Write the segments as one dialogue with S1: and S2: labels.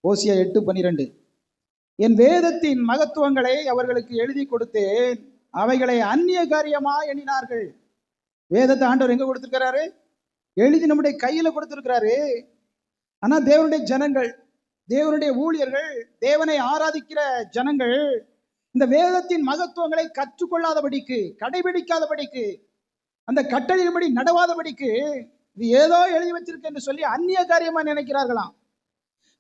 S1: ஓசியா 8:12. என் வேதத்தின் மகத்துவங்களை அவர்களுக்கு எழுதி கொடுத்தேன், அவைகளை அந்நிய காரியமா எண்ணினார்கள். வேதத்தை ஆண்டவர் எங்க கொடுத்திருக்கிறாரு? எழுதி நம்முடைய கையில கொடுத்திருக்கிறாரு. ஆனா தேவனுடைய ஜனங்கள், தேவனுடைய ஊழியர்கள், தேவனை ஆராதிக்கிற ஜனங்கள் இந்த வேதத்தின் மகத்துவங்களை கற்றுக்கொள்ளாதபடிக்கு, கடைபிடிக்காதபடிக்கு, அந்த கட்டளையின்படி நடவாதபடிக்கு இது ஏதோ எழுதி வச்சிருக்கு என்று சொல்லி அந்நிய காரியமா நினைக்கிறார்களாம்.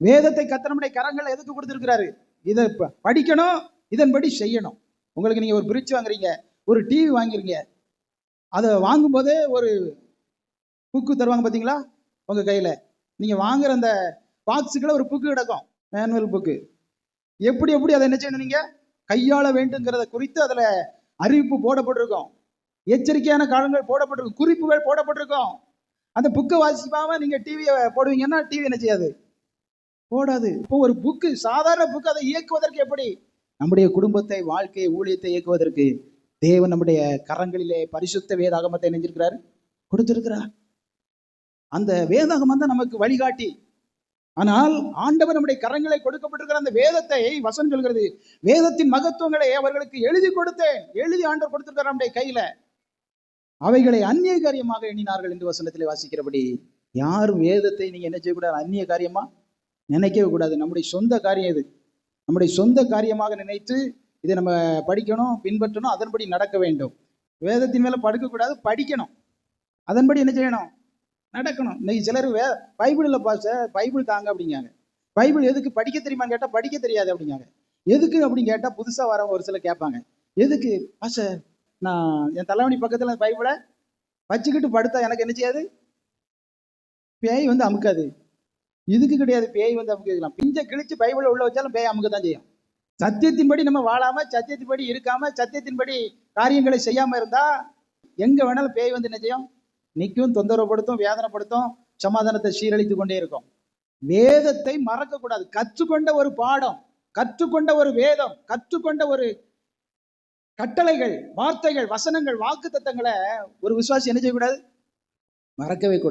S1: வேதத்தை கர்த்தர் நம்முடைய கரங்களை எதுக்கு கொடுத்திருக்கிறாரு? இதை படிக்கணும், இதன்படி செய்யணும். உங்களுக்கு நீங்க ஒரு பிரிட்ஜ் வாங்குறீங்க, ஒரு டிவி வாங்குறீங்க, அதை வாங்கும் போதே ஒரு புக்கு தருவாங்க பார்த்தீங்களா உங்க கையில. நீங்க வாங்குற அந்த பாக்ஸுக்குள்ள ஒரு புக்கு கிடக்கும், மேனுவல் புக்கு. எப்படி எப்படி அதை என்ன செய்யணும், நீங்க கையாள வேண்டுங்கிறத குறித்து அதுல அறிவிப்பு போடப்பட்டிருக்கும், எச்சரிக்கையான காலங்கள் போடப்பட்டிருக்கும், குறிப்புகள் போடப்பட்டிருக்கும். அந்த புக்கை வாசிப்பாம நீங்க டிவியை போடுவீங்கன்னா டிவி என்ன செய்யாது? போடாது. இப்போ ஒரு புக்கு, சாதாரண புக்கு, அதை இயக்குவதற்கு எப்படி? நம்முடைய குடும்பத்தை, வாழ்க்கையை, ஊழியத்தை இயக்குவதற்கு தேவன் நம்முடைய கரங்களிலே பரிசுத்த வேதாகமத்தை நெஞ்சிருக்கிறார், கொடுத்திருக்கிறார். அந்த வேதாகமம் தான் நமக்கு வழிகாட்டி. ஆனால் ஆண்டவர் நம்முடைய கரங்களை கொடுக்கப்பட்டிருக்கிற அந்த வேதத்தை, வசனம் சொல்கிறது, வேதத்தின் மகத்துவங்களை அவர்களுக்கு எழுதி கொடுத்தேன். எழுதி ஆண்டவர் கொடுத்திருக்கிறார் நம்முடைய கையில. அவைகளை அந்நிய காரியமாக எண்ணினார்கள் என்று வசனத்திலே வாசிக்கிறபடி, யாரும் வேதத்தை நீங்க என்ன செய்யக்கூடாது? அந்நிய காரியமா நினைக்கவே கூடாது. நம்முடைய சொந்த காரியம் இது. நம்முடைய சொந்த காரியமாக நினைத்து இதை நம்ம படிக்கணும், பின்பற்றணும், அதன்படி நடக்க வேண்டும். வேதத்தின் மேல படுக்கக்கூடாது, படிக்கணும், அதன்படி என்ன செய்யணும்? நடக்கணும். இன்னைக்கு சிலர் பைபிள் இல்லை பாச, பைபிள் தாங்க அப்படிங்காங்க. பைபிள் எதுக்கு? படிக்க தெரியுமான்னு கேட்டால் படிக்க தெரியாது அப்படிங்காங்க. எதுக்கு அப்படின்னு கேட்டால் புதுசாக வரவங்க ஒரு சிலர் கேட்பாங்க, எதுக்கு பாச? நான் என் தலைவணி பக்கத்தில் அந்த பைபிளை வச்சுக்கிட்டு படுத்தா எனக்கு என்ன செய்யாது? பேய் வந்து அமுக்காது. இதுக்கு கிடையாது, பேய் வந்து அமுக்கலாம். பிஞ்சை கிழிச்சு பைபிளை உள்ள வச்சாலும் பேய் அமுக்க தான் செய்யும். சத்தியத்தின்படி நம்ம வாழாம, சத்தியத்தின்படி இருக்காம, சத்தியத்தின்படி காரியங்களை செய்யாம இருந்தா எங்க வேணாலும் பேய் வந்து என்ன செய்யும்? நிற்கும், தொந்தரவுப்படுத்தும், வேதனைப்படுத்தும், சமாதானத்தை சீரழித்து கொண்டே இருக்கும். வேதத்தை மறக்க கூடாது. கற்றுக்கொண்ட ஒரு பாடம், கற்றுக்கொண்ட ஒரு வேதம், கற்றுக்கொண்ட ஒரு கட்டளைகள், வார்த்தைகள், வசனங்கள், வாக்கு தத்தங்களை ஒரு விசுவாசி என்ன செய்யக்கூடாது? மறக்கவே கூடாது.